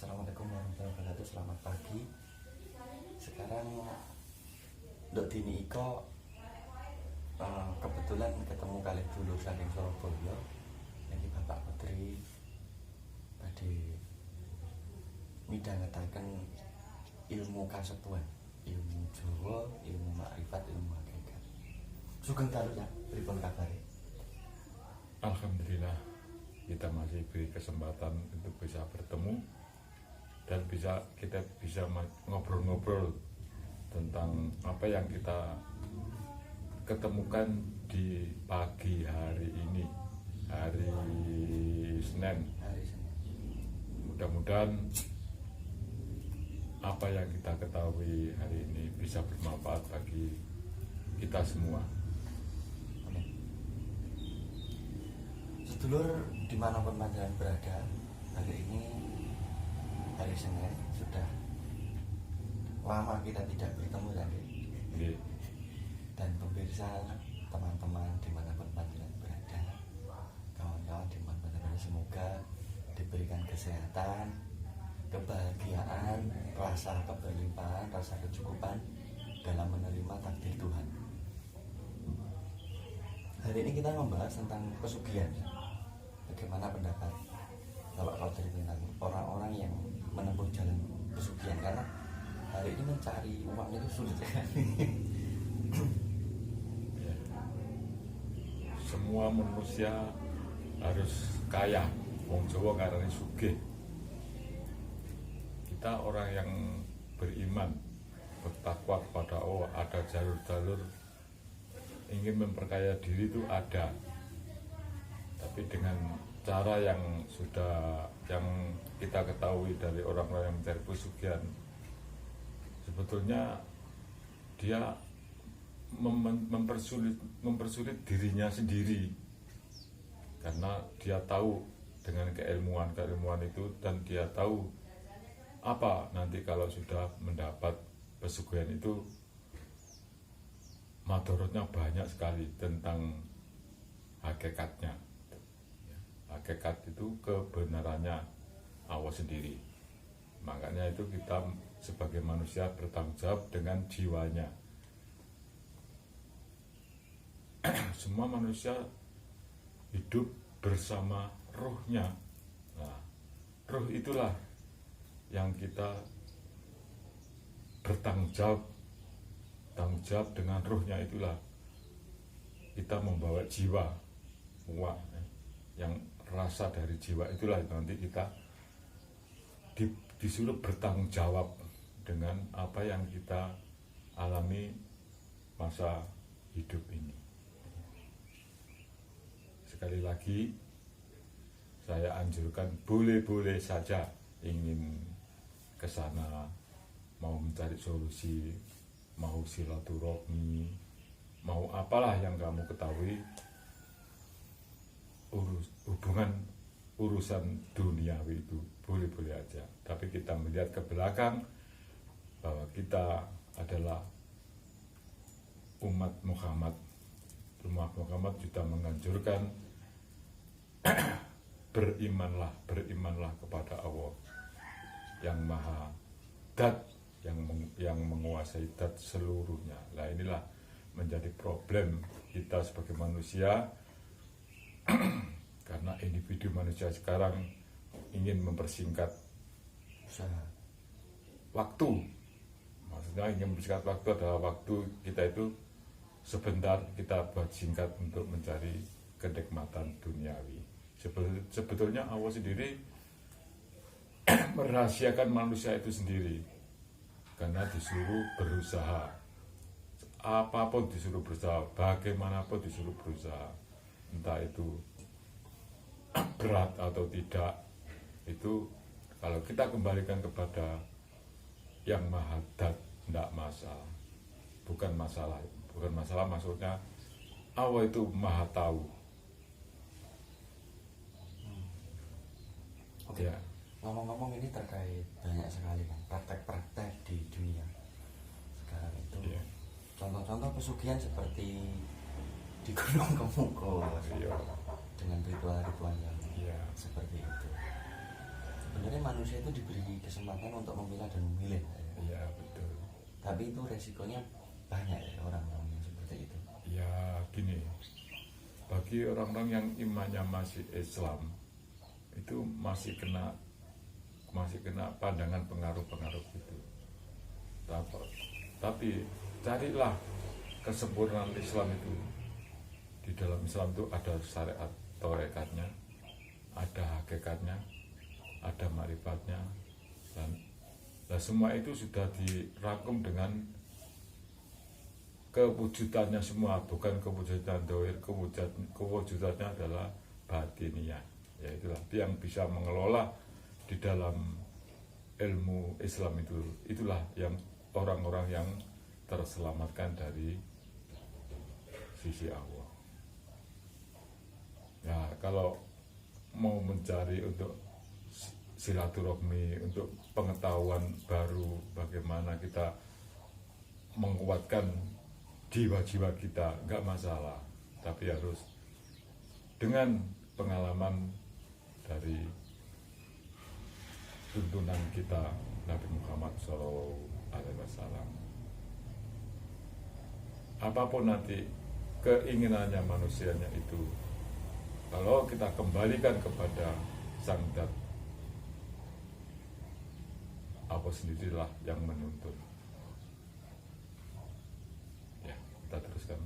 Assalamualaikum warahmatullahi wabarakatuh. Selamat pagi. Sekarang Dok Dini Iko kebetulan ketemu kali dulu saking Surabaya. Ini Bapak Putri pada midhangetaken ilmu kasepuan, ilmu Jawa, ilmu makrifat, ilmu hakikat. Sugeng dalu ya, pripun kabare? Alhamdulillah kita masih beri kesempatan untuk bisa bertemu dan kita bisa ngobrol-ngobrol tentang apa yang kita ketemukan di pagi hari ini, hari Senin. Mudah-mudahan apa yang kita ketahui hari ini bisa bermanfaat bagi kita semua. Sedulur dimanapun panjenengan berada, hari ini hari Senin, sudah lama kita tidak bertemu lagi. Dan pemirsa, teman-teman dimanapun panjenengan berada, kawan-kawan dimanapun panjenengan, semoga diberikan kesehatan, kebahagiaan, rasa keberlimpahan, rasa kecukupan dalam menerima takdir Tuhan. Hari ini kita membahas tentang pesugihan. Bagaimana pendapat Bapak Qadir tentang orang-orang yang menempuh jalan pesugihan, karena hari ini mencari uang itu sulit sekali. Semua manusia harus kaya. Wong Jawa ngarani sugih. Kita orang yang beriman, bertakwa kepada Allah, ada jalur-jalur ingin memperkaya diri itu ada. Tapi dengan cara yang kita ketahui dari orang-orang yang mencari pesugihan, sebetulnya dia mempersulit dirinya sendiri, karena dia tahu dengan keilmuan itu, dan dia tahu apa nanti kalau sudah mendapat pesugihan itu madorotnya banyak sekali tentang hakikatnya. Hakikat itu kebenarannya Allah sendiri. Makanya itu kita sebagai manusia bertanggung jawab dengan jiwanya. Semua manusia hidup bersama rohnya. Nah, roh itulah yang kita bertanggung jawab. Tanggung jawab dengan rohnya itulah kita membawa jiwa, yang rasa dari jiwa itulah nanti kita disuruh bertanggung jawab dengan apa yang kita alami masa hidup ini. Sekali lagi saya anjurkan, boleh-boleh saja ingin ke sana, mau mencari solusi, mau silaturahmi, mau apalah yang kamu ketahui, urusan duniawi itu boleh-boleh aja. Tapi kita melihat ke belakang bahwa kita adalah umat Muhammad. Umat Muhammad sudah menganjurkan berimanlah kepada Allah yang Maha Dat, yang menguasai Dat seluruhnya. Nah, inilah menjadi problem kita sebagai manusia. Karena individu manusia sekarang ingin mempersingkat waktu. Maksudnya ingin mempersingkat waktu adalah waktu kita itu sebentar kita buat singkat untuk mencari kenikmatan duniawi. Sebetulnya Allah sendiri merahasiakan manusia itu sendiri, karena disuruh berusaha. Apapun disuruh berusaha, bagaimanapun disuruh berusaha, entah itu berat atau tidak, itu kalau kita kembalikan kepada yang Maha Dat, tidak masalah. Bukan masalah maksudnya Allah itu Maha Tahu. Oke. Ya. Ngomong-ngomong, ini terkait banyak sekali kan praktek-praktek di dunia sekarang itu. Ya. Contoh-contoh pesugihan seperti di Gunung Kemuko, dengan ritual-ritual yang seperti itu. sebenarnya manusia itu diberi kesempatan untuk memilah dan memilih ya. Iya betul. Tapi itu resikonya banyak ya orang-orang yang seperti itu. Ya gini, bagi orang-orang yang imannya masih Islam itu masih kena pandangan pengaruh-pengaruh itu. Tapi carilah kesempurnaan Islam itu. Di dalam Islam itu ada syariat torekatnya, ada hakikatnya, ada marifatnya, dan semua itu sudah dirangkum dengan kewujudannya semua, bukan kewujudan dohir, kewujudannya adalah batiniah. Ya itulah yang bisa mengelola di dalam ilmu Islam itu. Itulah yang orang-orang yang terselamatkan dari sisi Allah. Ya kalau mau mencari untuk silaturahmi, untuk pengetahuan baru, bagaimana kita menguatkan jiwa-jiwa kita, nggak masalah, tapi harus dengan pengalaman dari tuntunan kita Nabi Muhammad SAW. Apapun nanti keinginannya manusianya itu, kalau kita kembalikan kepada Sang Dat, Allah sendirilah yang menuntun. Ya, kita teruskan.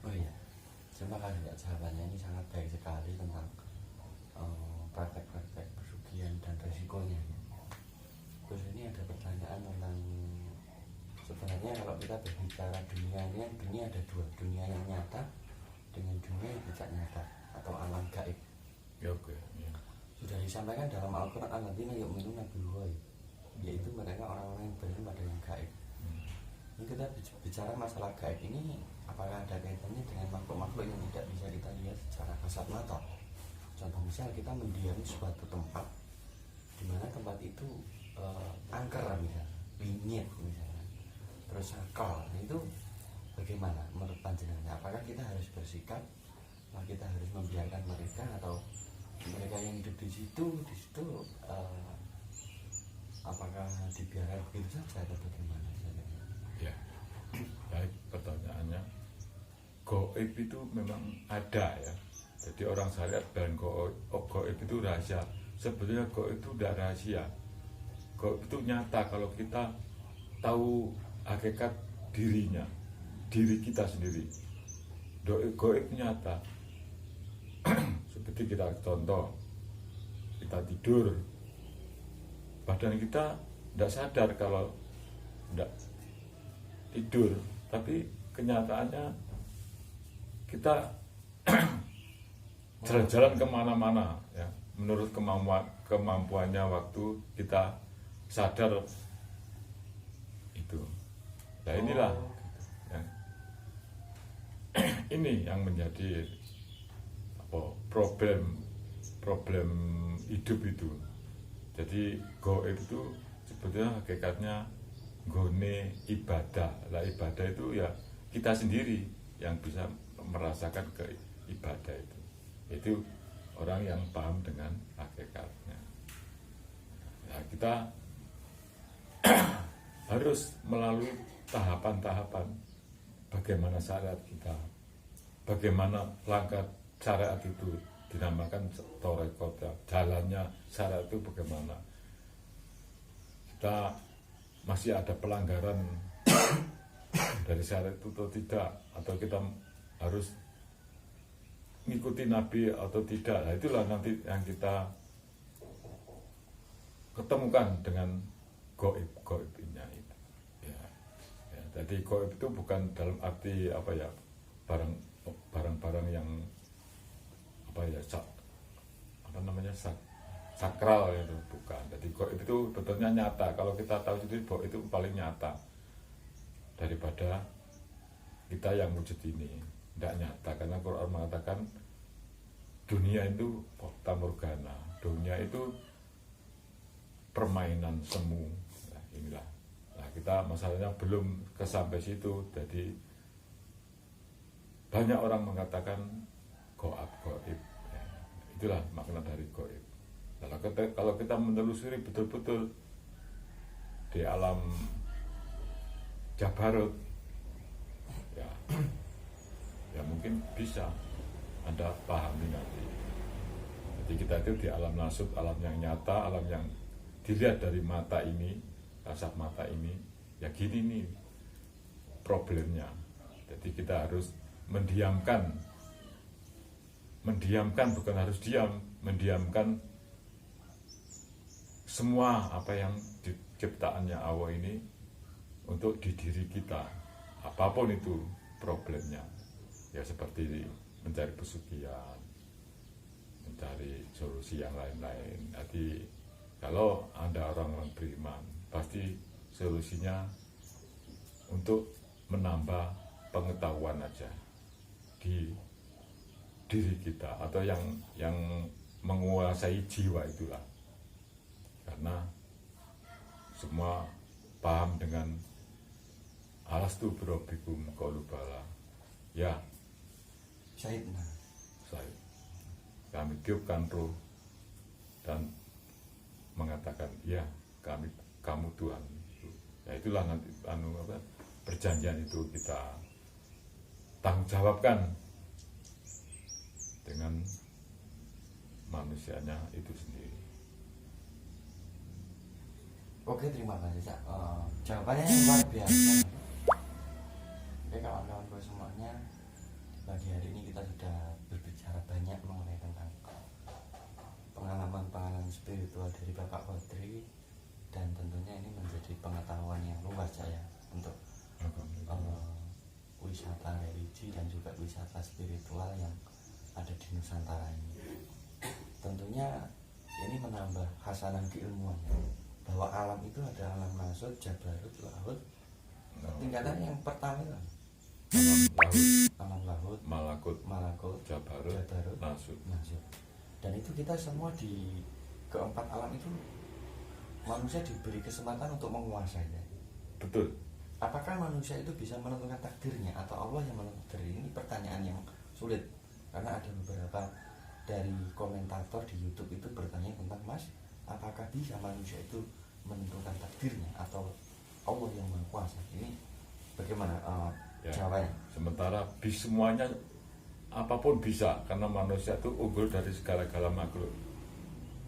Oh iya, terima kasih Pak jawabannya, ini sangat baik sekali tentang praktek-praktek pesugihan dan resikonya. Terus ini ada pertanyaan tentang sebenarnya kalau kita berbicara dunia ini, dunia ada dua, dunia yang nyata dengan dunia yang tidak nyata atau alam gaib. Ya, oke. Ya. Sudah disampaikan dalam Al-Quran, alladzina yu'minuna bil ghaib, yaitu mereka orang-orang yang beriman pada yang gaib. Ini kita bicara masalah gaib ini, apakah ada kaitannya dengan makhluk-makhluk yang tidak bisa kita lihat secara kasat mata? Contoh misal kita mendiami suatu tempat, di mana tempat itu angker misalnya, winyet misalnya, terus sakal, itu bagaimana menurut panjenengan? Apakah kita harus bersikap, apakah kita harus membiarkan mereka, atau mereka yang hidup di situ apakah dibiarkan begitu saja atau bagaimana? Ya, baik pertanyaannya. Gaib itu memang ada ya. Jadi orang syariat dan gaib itu rahasia. Sebetulnya gaib itu tidak rahasia. Gaib itu nyata kalau kita tahu hakikat dirinya, diri kita sendiri. Gaib nyata. Seperti kita contoh, kita tidur, badan kita tidak sadar kalau tidak tidur, tapi kenyataannya kita jalan-jalan kemana-mana ya, menurut kemampuannya waktu kita sadar itu. Nah inilah ya. Ini yang menjadi problem hidup itu. Jadi gaib itu sebetulnya hakikatnya gone ibadah. Lah ibadah itu ya kita sendiri yang bisa merasakan ke ibadah itu. Itu orang yang paham dengan hakikatnya. Ya, kita harus melalui tahapan-tahapan bagaimana syariat kita, bagaimana langkah syariat itu dinamakan torekot, jalannya syariat itu bagaimana. Kita masih ada pelanggaran dari syariat itu atau tidak, atau kita harus mengikuti Nabi atau tidak. Nah, itulah nanti yang kita ketemukan dengan gaibnya itu. Ya, jadi gaib itu bukan dalam arti apa ya, barang-barang yang apa ya, sakral itu bukan. Jadi gaib itu betulnya nyata. Kalau kita tahu sendiri bahwa itu paling nyata daripada kita yang wujud ini. Tidak nyata, karena Quran mengatakan dunia itu fakta morgana, dunia itu permainan semu. Nah, inilah. Nah, kita masalahnya belum kesampai situ. Jadi banyak orang mengatakan gaib. Ya, itulah makna dari gaib. Kalau kita menelusuri betul-betul di alam Jabarut, ya, ya mungkin bisa Anda pahami nanti. Jadi kita itu di alam nasut, alam yang nyata, alam yang dilihat dari mata ini, kasat mata ini, ya gini nih problemnya. Jadi kita harus mendiamkan bukan harus diam, mendiamkan semua apa yang ciptaannya Allah ini untuk di diri kita, apapun itu problemnya, ya seperti mencari pesugihan, mencari solusi yang lain-lain. Jadi kalau Anda orang-orang beriman, pasti solusinya untuk menambah pengetahuan aja di diri kita, atau yang menguasai jiwa itulah. Karena semua paham dengan alastu birabbikum qalu bala. Ya, Syahidna. Kami tiupkan roh dan mengatakan ya kamu Tuhan. Ya itulah nanti perjanjian itu kita tanggung jawabkan dengan manusianya itu sendiri. Oke, terima kasih Cak. Jawabannya luar biasa. Oke kawan-kawanku semuanya, pagi hari ini kita sudah berbicara banyak mengenai tentang pengalaman spiritual dari Bapak Qadri, dan tentunya ini menjadi pengetahuan yang luas saya untuk wisata religi dan juga wisata spiritual yang ada di Nusantara ini. Tentunya ini menambah khasanah keilmuan ya, bahwa alam itu ada alam nasut, Jabarut, laut. Tingkatan yang pertama itu alam laut, malakut, Jabarut, nasut. Dan itu kita semua di keempat alam itu manusia diberi kesempatan untuk menguasainya. Betul. Apakah manusia itu bisa menentukan takdirnya atau Allah yang menentukan takdir? Ini pertanyaan yang sulit, karena ada beberapa dari komentator di YouTube itu bertanya tentang, Mas, apakah bisa manusia itu menentukan takdirnya atau Allah yang Maha Kuasa? Ini bagaimana jawabannya? Sementara semuanya apapun bisa, karena manusia itu unggul dari segala-gala makhluk.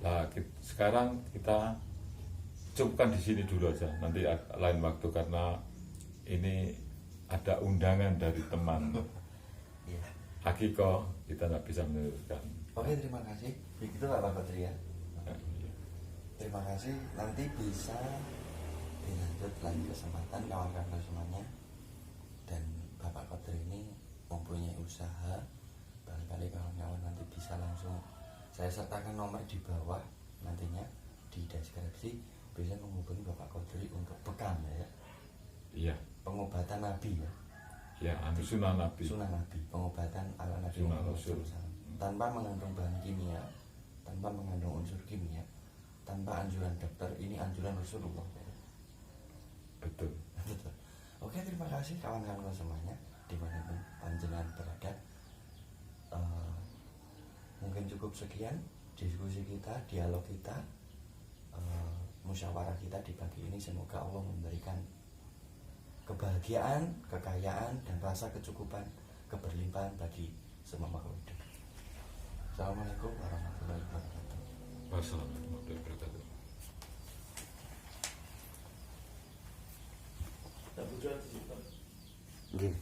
Nah, sekarang kita cukupkan di sini dulu aja. Nanti lain waktu, karena ini ada undangan dari teman. Hakiko kita tidak bisa meneruskan. Oke, terima kasih. Begitu Pak Qadri ya. Terima kasih. Nanti bisa dilanjut lagi kesempatan kawan-kawan semuanya. Dan Bapak Qadri ini mempunyai usaha. Barangkali kawan-kawan nanti bisa langsung saya sertakan nomor di bawah nantinya di deskripsi, bisa menghubungi Bapak Qadri untuk bekam ya. Iya. Pengobatan Nabi ya. Ya, sunnah Nabi. Sunnah Nabi, pengobatan ala Nabi Muhammad SAW. Tanpa mengandung bahan kimia, tanpa mengandung unsur kimia, tanpa anjuran dokter. Ini anjuran Rasulullah. Betul. Betul. Oke, terima kasih kawan-kawan semuanya dimanapun panjenengan berada. Mungkin cukup sekian diskusi kita, dialog kita, musyawarah kita di pagi ini. Semoga Allah memberikan kebahagiaan, kekayaan, dan rasa kecukupan, keberlimpahan bagi semua makhluk hidup. Assalamualaikum warahmatullahi wabarakatuh. Wassalamualaikum warahmatullahi wabarakatuh. Tak butuh hati, Pak. Nggih.